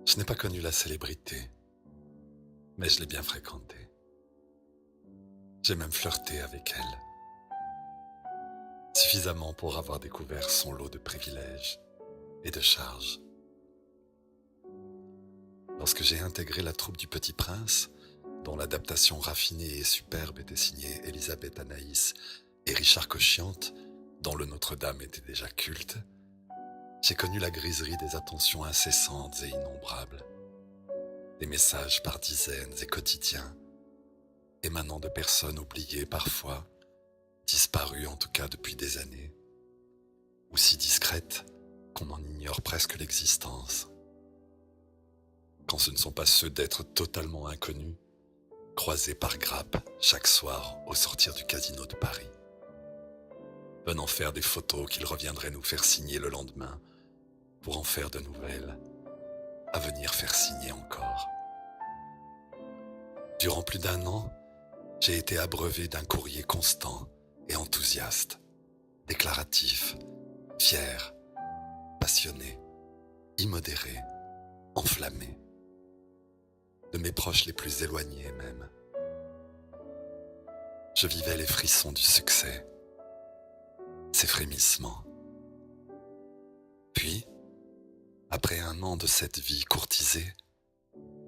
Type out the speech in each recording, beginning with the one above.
Je n'ai pas connu la célébrité, mais je l'ai bien fréquentée. J'ai même flirté avec elle, suffisamment pour avoir découvert son lot de privilèges et de charges. Lorsque j'ai intégré la troupe du Petit Prince, dont l'adaptation raffinée et superbe était signée Elisabeth Anaïs et Richard Cochiante, dont le Notre-Dame était déjà culte, j'ai connu la griserie des attentions incessantes et innombrables, des messages par dizaines et quotidiens, émanant de personnes oubliées parfois, disparues en tout cas depuis des années, ou si discrètes qu'on en ignore presque l'existence. Quand ce ne sont pas ceux d'êtres totalement inconnus, croisés par grappes chaque soir au sortir du casino de Paris, venant faire des photos qu'ils reviendraient nous faire signer le lendemain pour en faire de nouvelles, à venir faire signer encore. Durant plus d'un an, j'ai été abreuvé d'un courrier constant et enthousiaste, déclaratif, fier, passionné, immodéré, enflammé, de mes proches les plus éloignés même. Je vivais les frissons du succès, ses frémissements. Puis, après un an de cette vie courtisée,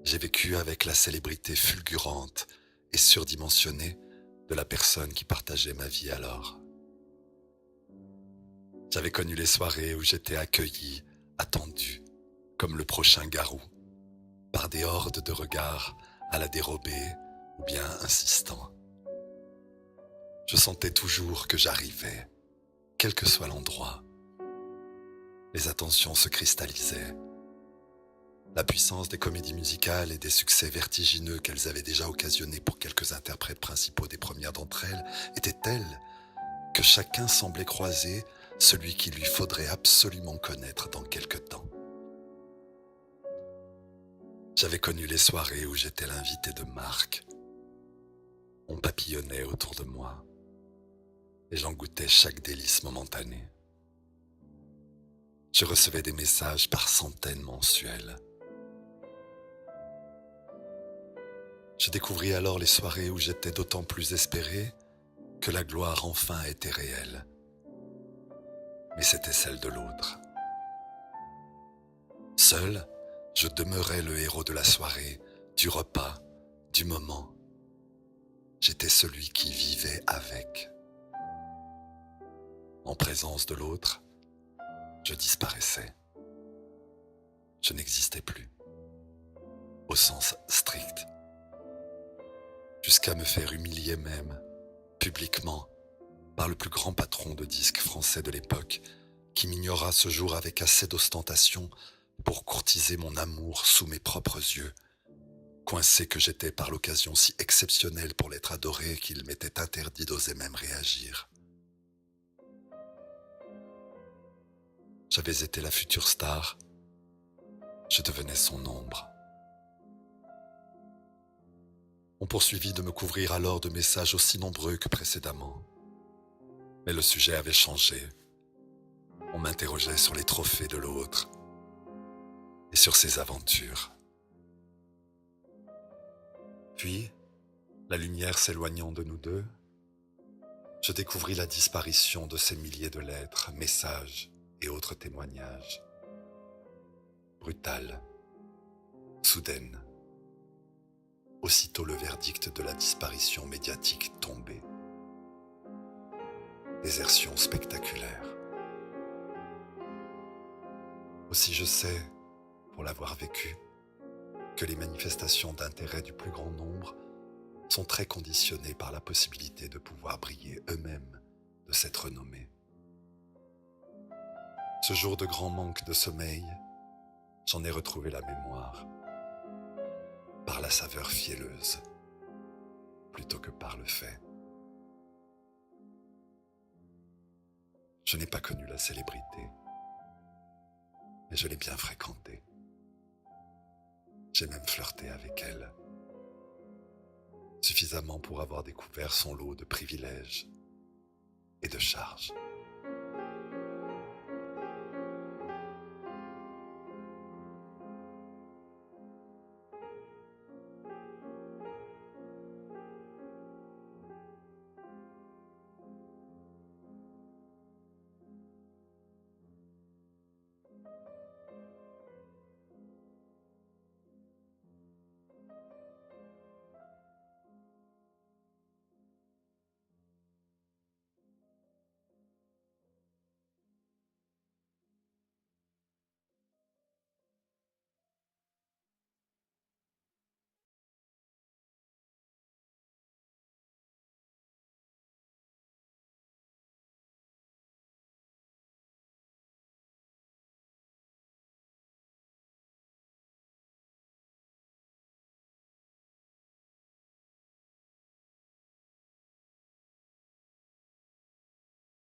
j'ai vécu avec la célébrité fulgurante et surdimensionnée de la personne qui partageait ma vie alors. J'avais connu les soirées où j'étais accueilli, attendu, comme le prochain garou, par des hordes de regards à la dérobée ou bien insistants. Je sentais toujours que j'arrivais, quel que soit l'endroit. Les attentions se cristallisaient. La puissance des comédies musicales et des succès vertigineux qu'elles avaient déjà occasionnés pour quelques interprètes principaux des premières d'entre elles était telle que chacun semblait croiser celui qu'il lui faudrait absolument connaître dans quelque temps. J'avais connu les soirées où j'étais l'invité de marque. On papillonnait autour de moi et j'en goûtais chaque délice momentanée. Je recevais des messages par centaines mensuels. Je découvris alors les soirées où j'étais d'autant plus espéré que la gloire enfin était réelle. Mais c'était celle de l'autre. Seul, je demeurais le héros de la soirée, du repas, du moment. J'étais celui qui vivait avec. En présence de l'autre, je disparaissais. Je n'existais plus, au sens strict. Jusqu'à me faire humilier même, publiquement, par le plus grand patron de disques français de l'époque, qui m'ignora ce jour avec assez d'ostentation pour courtiser mon amour sous mes propres yeux, coincé que j'étais par l'occasion si exceptionnelle pour l'être adoré qu'il m'était interdit d'oser même réagir. J'avais été la future star, je devenais son ombre. On poursuivit de me couvrir alors de messages aussi nombreux que précédemment. Mais le sujet avait changé. On m'interrogeait sur les trophées de l'autre et sur ses aventures. Puis, la lumière s'éloignant de nous deux, je découvris la disparition de ces milliers de lettres, messages et autres témoignages. Brutale, soudaine. Aussitôt le verdict de la disparition médiatique tombé. Désertion spectaculaire. Aussi je sais, pour l'avoir vécu, que les manifestations d'intérêt du plus grand nombre sont très conditionnées par la possibilité de pouvoir briller eux-mêmes de cette renommée. Ce jour de grand manque de sommeil, j'en ai retrouvé la mémoire, par la saveur fielleuse, plutôt que par le fait. Je n'ai pas connu la célébrité, mais je l'ai bien fréquentée. J'ai même flirté avec elle, suffisamment pour avoir découvert son lot de privilèges et de charges.